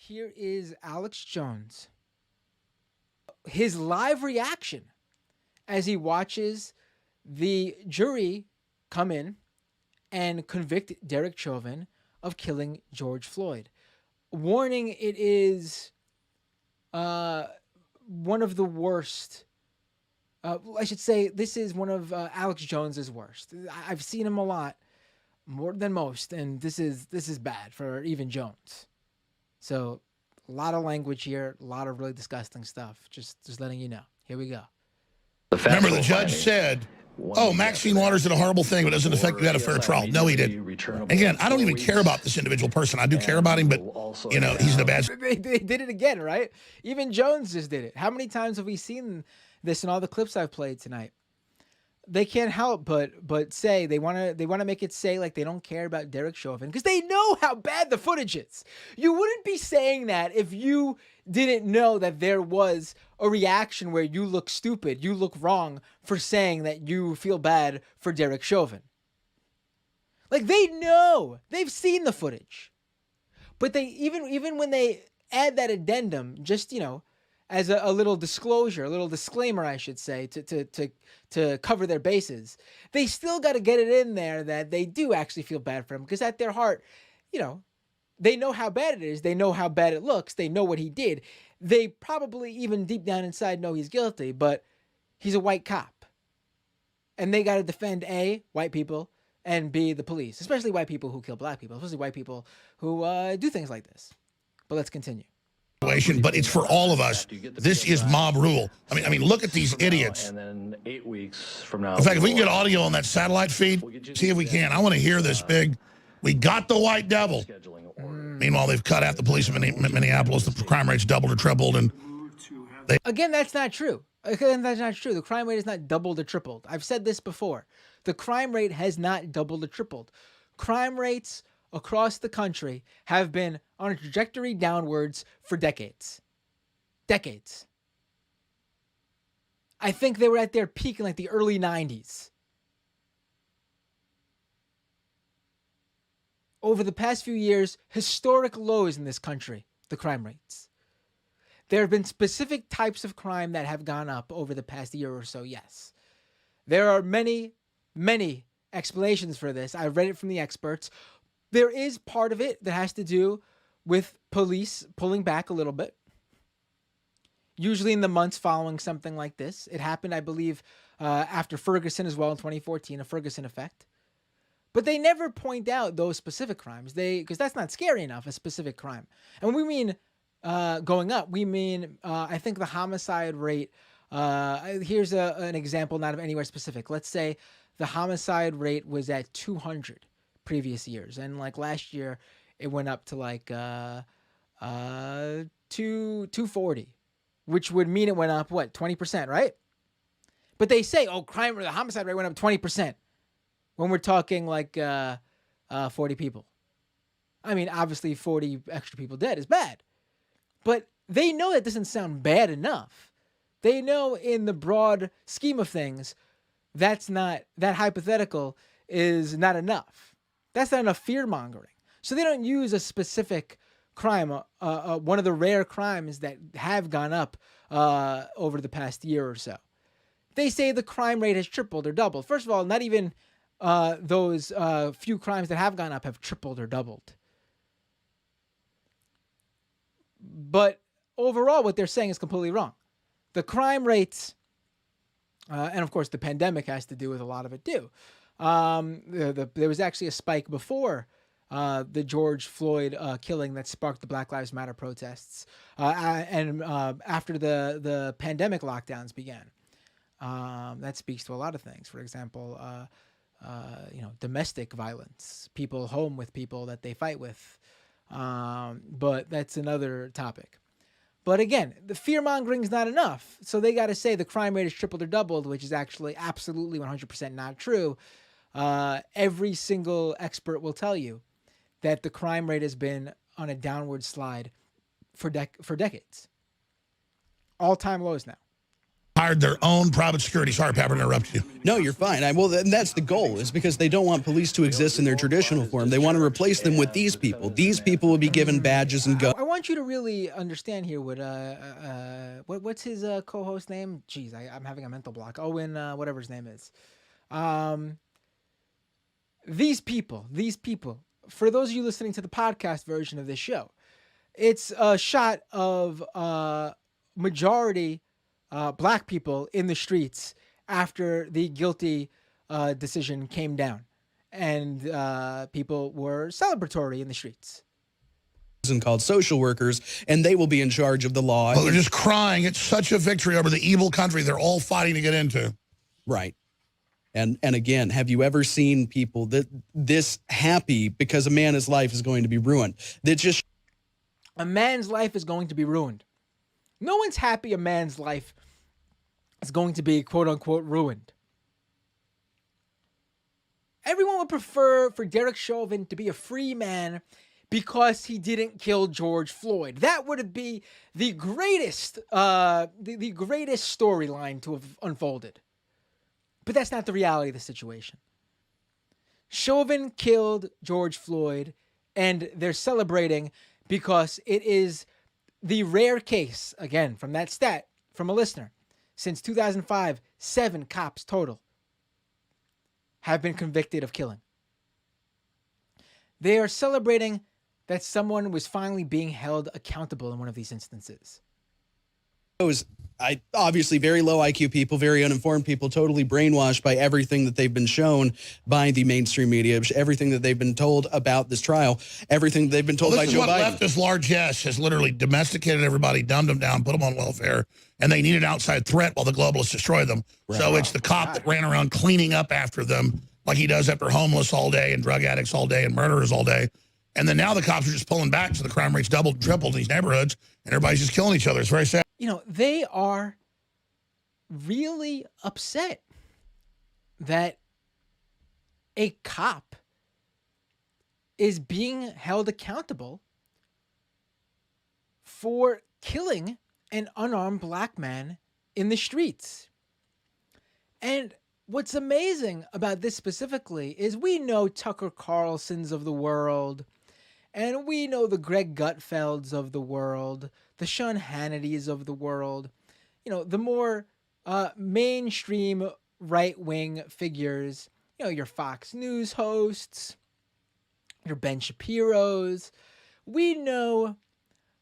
Here is Alex Jones. His live reaction as he watches the jury come in and convict Derek Chauvin of killing George Floyd. Warning, it is one of the worst. I should say this is one of Alex Jones's worst. I've seen him a lot, more than most, and this is bad for even Jones. So a lot of language here, a lot of really disgusting stuff. Just letting you know. Here we go. Remember, the judge said, oh, Maxine Waters did a horrible thing, but it doesn't affect you had a fair trial. No, he didn't. Again, I don't even care about this individual person. I do care about him, but, you know, he's in a bad... They did it again, right? Even Jones just did it. How many times have we seen this in all the clips I've played tonight? They can't help but say they want to make it say like they don't care about Derek Chauvin because they know how bad the footage is. You wouldn't be saying that if you didn't know that there was a reaction where you look stupid, you look wrong for saying that you feel bad for Derek Chauvin. Like they know, they've seen the footage, but they even when they add that addendum, just as a little disclosure, a little disclaimer, I should say, to cover their bases, they still got to get it in there that they do actually feel bad for him because at their heart, they know how bad it is. They know how bad it looks. They know what he did. They probably even deep down inside know he's guilty, but he's a white cop. And they got to defend A, white people, and B, the police, especially white people who kill black people, especially white people who do things like this. But let's continue. But it's for all of us. This is mob rule. I mean, look at these idiots. And then 8 weeks from now. In fact, if we can get audio on that satellite feed, see if we can. I want to hear this big. We got the white devil. Meanwhile, they've cut out the police in Minneapolis. The crime rate's doubled or tripled, and again, that's not true. Again, that's not true. The crime rate is not doubled or tripled. I've said this before. The crime rate has not doubled or tripled. Crime rates across the country have been on a trajectory downwards for decades. Decades. I think they were at their peak in like the early 90s. Over the past few years, historic lows in this country, the crime rates. There have been specific types of crime that have gone up over the past year or so, yes. There are many, many explanations for this. I've read it from the experts. There is part of it that has to do with police pulling back a little bit. Usually in the months following something like this. It happened, I believe, after Ferguson as well in 2014, a Ferguson effect. But they never point out those specific crimes. Because that's not scary enough, a specific crime. And when we mean going up, we mean, I think the homicide rate, here's an example not of anywhere specific. Let's say the homicide rate was at 200 previous years. And like last year, it went up to like 240, which would mean it went up, what, 20%, right? But they say, oh, the homicide rate went up 20%. When we're talking like 40 people. I mean, obviously 40 extra people dead is bad. But they know that doesn't sound bad enough. They know in the broad scheme of things, that hypothetical is not enough. That's not enough fear-mongering. So they don't use a specific crime, one of the rare crimes that have gone up over the past year or so. They say the crime rate has tripled or doubled. First of all, not even those few crimes that have gone up have tripled or doubled. But overall, what they're saying is completely wrong. The crime rates, and of course the pandemic has to do with a lot of it too. There was actually a spike before the George Floyd killing that sparked the Black Lives Matter protests, and after the pandemic lockdowns began. That speaks to a lot of things. For example, domestic violence, people home with people that they fight with. But that's another topic. But again, the fear-mongering is not enough. So they got to say the crime rate is tripled or doubled, which is actually absolutely 100% not true. Every single expert will tell you that the crime rate has been on a downward slide for decades. All-time lows now. hired their own private security. Sorry, Pepper, to interrupt you. No, you're fine. Well, and that's the goal, is because they don't want police to exist in their traditional form. They want to replace them with these people. These people will be given badges and guns. I want you to really understand here what what's his co-host name? Jeez, I'm having a mental block. Owen, whatever his name is. These people. For those of you listening to the podcast version of this show, it's a shot of majority black people in the streets after the guilty decision came down, and people were celebratory in the streets. And called social workers, and they will be in charge of the law. Oh, they're just crying. It's such a victory over the evil country they're all fighting to get into. Right. And again, have you ever seen people this happy because a man's life is going to be ruined? That just a man's life is going to be ruined. No one's happy a man's life is going to be quote unquote ruined. Everyone would prefer for Derek Chauvin to be a free man because he didn't kill George Floyd. That would be the greatest, the greatest storyline to have unfolded. But that's not the reality of the situation. Chauvin killed George Floyd, and they're celebrating because it is the rare case, again, from that stat, from a listener, since 2005, 7 cops total have been convicted of killing. They are celebrating that someone was finally being held accountable in one of these instances. Obviously very low IQ people, very uninformed people, totally brainwashed by everything that they've been shown by the mainstream media, everything that they've been told about this trial, everything they've been told by Joe Biden. Leftist largesse has literally domesticated everybody, dumbed them down, put them on welfare, and they need an outside threat while the globalists destroy them. Right. So it's the cop that ran around cleaning up after them like he does after homeless all day and drug addicts all day and murderers all day. And then now the cops are just pulling back, so the crime rate's doubled, tripled in these neighborhoods, and everybody's just killing each other. It's very sad. You know, they are really upset that a cop is being held accountable for killing an unarmed black man in the streets. And what's amazing about this specifically is we know Tucker Carlsons of the world, and we know the Greg Gutfelds of the world, the Sean Hannitys of the world, you know, the more mainstream right-wing figures, you know, your Fox News hosts, your Ben Shapiro's. We know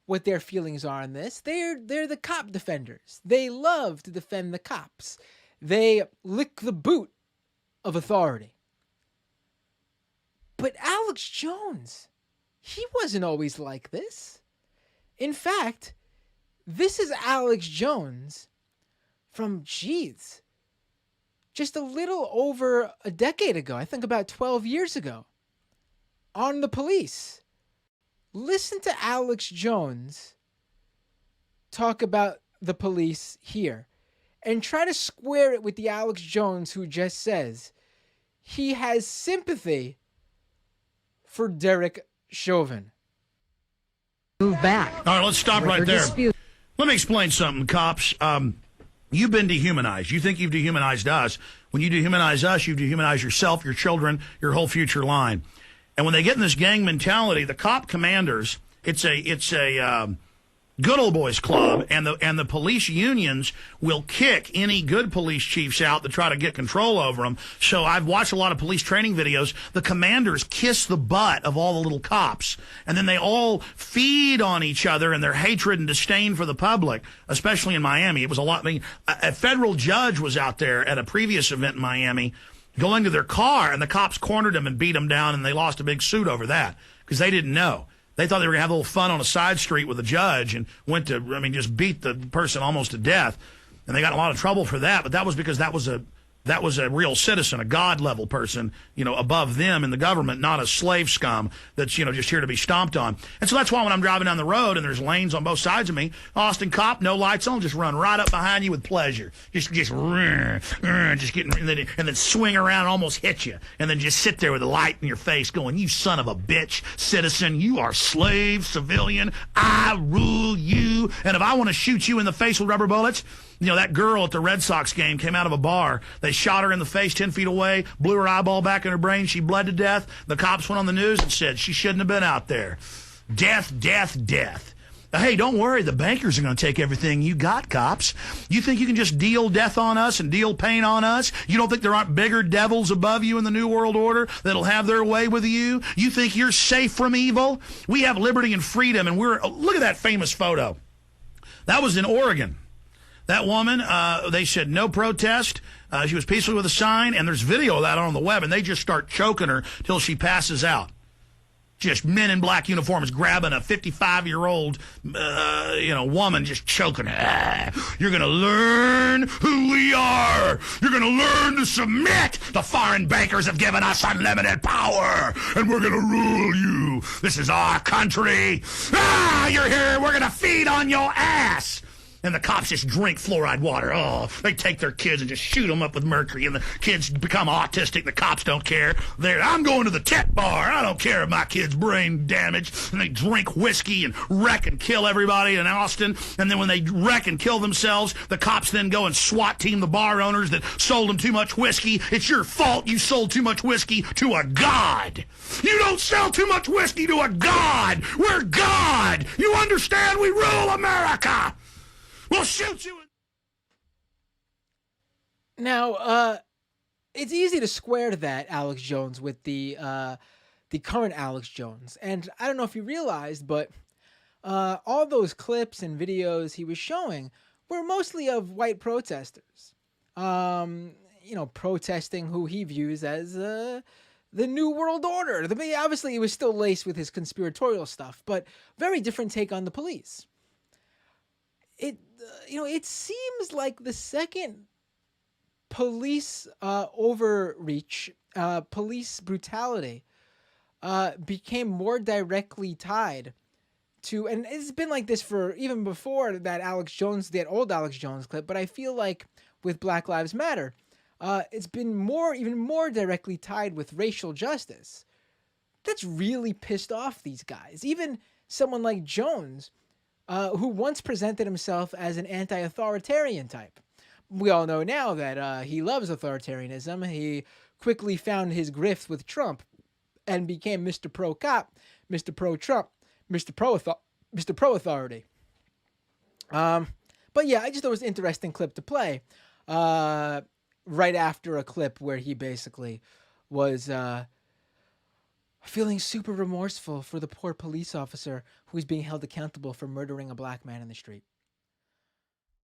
what their feelings are on this. They're the cop defenders. They love to defend the cops. They lick the boot of authority. But Alex Jones, he wasn't always like this. In fact, this is Alex Jones from, just a little over a decade ago. I think about 12 years ago. On the police. Listen to Alex Jones talk about the police here. And try to square it with the Alex Jones who just says he has sympathy for Derek Chauvin. Move back. All right, let's stop right there. Let me explain something, cops. You've been dehumanized. You think you've dehumanized us. When you dehumanize us, you dehumanize yourself, your children, your whole future line. And when they get in this gang mentality, the cop commanders, it's a good old boys club, and the police unions will kick any good police chiefs out that try to get control over them. So I've watched a lot of police training videos. The commanders kiss the butt of all the little cops, and then they all feed on each other and their hatred and disdain for the public, especially in Miami. It was a lot. I mean, a federal judge was out there at a previous event in Miami going to their car, and the cops cornered him and beat him down, and they lost a big suit over that because they didn't know. They thought they were going to have a little fun on a side street with a judge and just beat the person almost to death. And they got in a lot of trouble for that. But that was because that was a real citizen, a God-level person, above them in the government, not a slave scum that's, just here to be stomped on. And so that's why when I'm driving down the road and there's lanes on both sides of me, Austin cop, no lights on, just run right up behind you with pleasure. Just getting, and then swing around and almost hit you. And then just sit there with a light in your face going, you son of a bitch, citizen, you are slave, civilian, I rule you. And if I want to shoot you in the face with rubber bullets, You know, that girl at the Red Sox game came out of a bar. They shot her in the face 10 feet away, blew her eyeball back in her brain. She bled to death. The cops went on the news and said she shouldn't have been out there. Death, death, death. Hey, don't worry. The bankers are going to take everything you got, cops. You think you can just deal death on us and deal pain on us? You don't think there aren't bigger devils above you in the New World Order that'll have their way with you? You think you're safe from evil? We have liberty and freedom, and look at that famous photo. That was in Oregon. That woman, they said no protest. She was peaceful with a sign, and there's video of that on the web, and they just start choking her till she passes out. Just men in black uniforms grabbing a 55-year-old, woman, just choking her. You're going to learn who we are. You're going to learn to submit. The foreign bankers have given us unlimited power, and we're going to rule you. This is our country. You're here. We're going to feed on your ass. And the cops just drink fluoride water. Oh, they take their kids and just shoot them up with mercury, and the kids become autistic. The cops don't care. I'm going to the tech bar. I don't care if my kid's brain damaged. And they drink whiskey and wreck and kill everybody in Austin. And then when they wreck and kill themselves, the cops then go and SWAT team the bar owners that sold them too much whiskey. It's your fault you sold too much whiskey to a god. You don't sell too much whiskey to a god. We're God. You understand? We rule America. We'll shoot you. Now, it's easy to square to that Alex Jones with the current Alex Jones, and I don't know if you realized, but all those clips and videos he was showing were mostly of white protesters. Protesting who he views as the New World Order. Obviously, he was still laced with his conspiratorial stuff, but very different take on the police. It seems like the second police overreach, police brutality, became more directly tied to, and it's been like this for even before that old Alex Jones clip, but I feel like with Black Lives Matter, it's been even more directly tied with racial justice. That's really pissed off these guys. Even someone like Jones, who once presented himself as an anti-authoritarian type. We all know now that he loves authoritarianism. He quickly found his grift with Trump and became Mr. Pro-Cop, Mr. Pro-Trump, Mr. Pro-Authority. But yeah, I just thought it was an interesting clip to play right after a clip where he basically was feeling super remorseful for the poor police officer who's being held accountable for murdering a black man in the street.